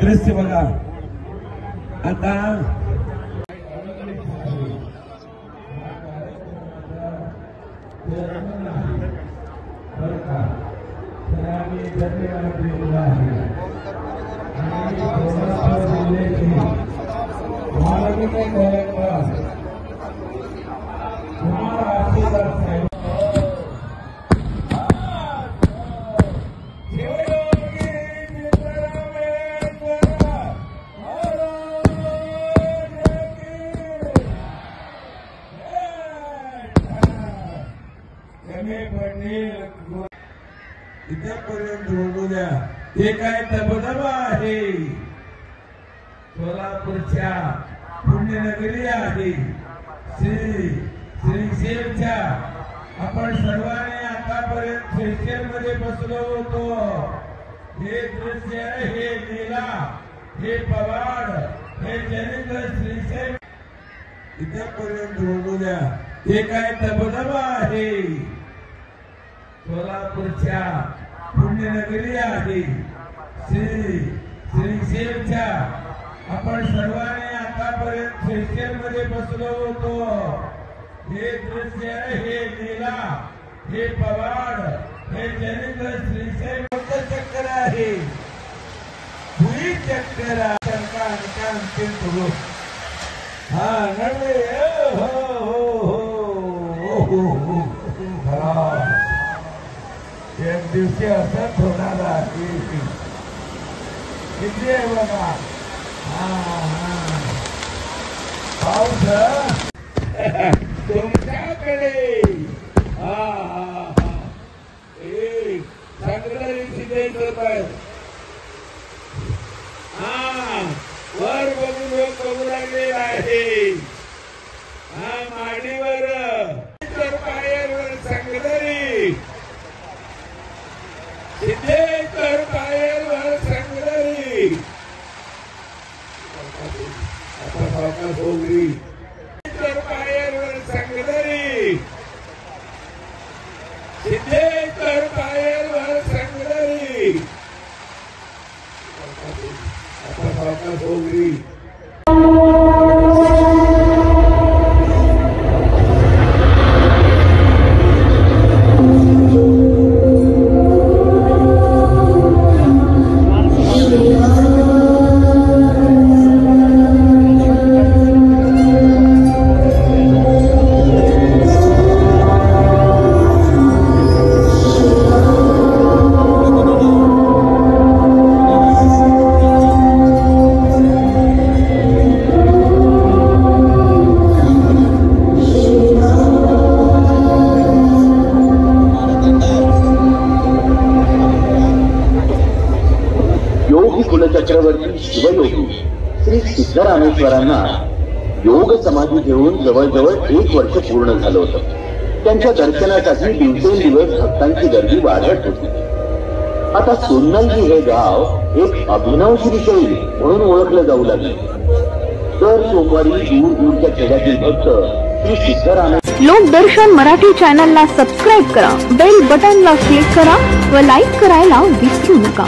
दृश्य बघा आता इथपर्यंत होऊ द्या. हे काय दबदबा आहे. सोलापूरच्या पुण्यनगरी आहे श्रीशैलच्या. आपण सर्वांनी आतापर्यंत श्रीशैलमध्ये बसलो होतो. हे दृश्य हे लीला हे पवाड हे चरित्र श्रीशैल इथपर्यंत होऊ द्या. हे काय दबदबा आहे. सोलापूरच्या पुण्यनगरी आहे श्रीशैलच्या. आपण सर्वांनी आतापर्यंत श्रीशैलमध्ये बसलो होतो. हे दृश्य हे लीला हे पवाड हे चरित्र श्रीशैल चक्कर आहे. हुई चक्कर अंतिम सुरू. हा नडवे हो हो हो हो हो. एक दिवशी असंच होणार आहे. किती आहे बघा. पाऊस तुमच्याकडे. सगळे सिद्धेश्वर वर बघू लागले आहे. माडीवर पायावर संगदरी सिद्धेश्वर पायावर संगदरी. आता होगरी पायावर संगदरी सिद्धेश्वर पायावर संगदरी. आता होगरी. कुलचक्रवर्ती शिवयोगी श्री सिद्धरामेश्वरांना योग समाधी घेऊन जवळजवळ 1 वर्ष पूर्ण झालं होतं. त्यांच्या दर्शनासाठी दिवसेंदिवस भक्तांची गर्दी वाढत होती. आता सोन्नलगी हे गाव एक अभिनव श्रीशैल म्हणून ओळखलं जाऊ लागले. दर सोमवारी दूर दूरच्या खेड्यातील भक्त श्री सिद्धरामेश्वर लोकदर्शन मराठी चॅनलला सबस्क्राईब करा, बेल बटनला क्लिक करा व लाईक करायला विसरू नका.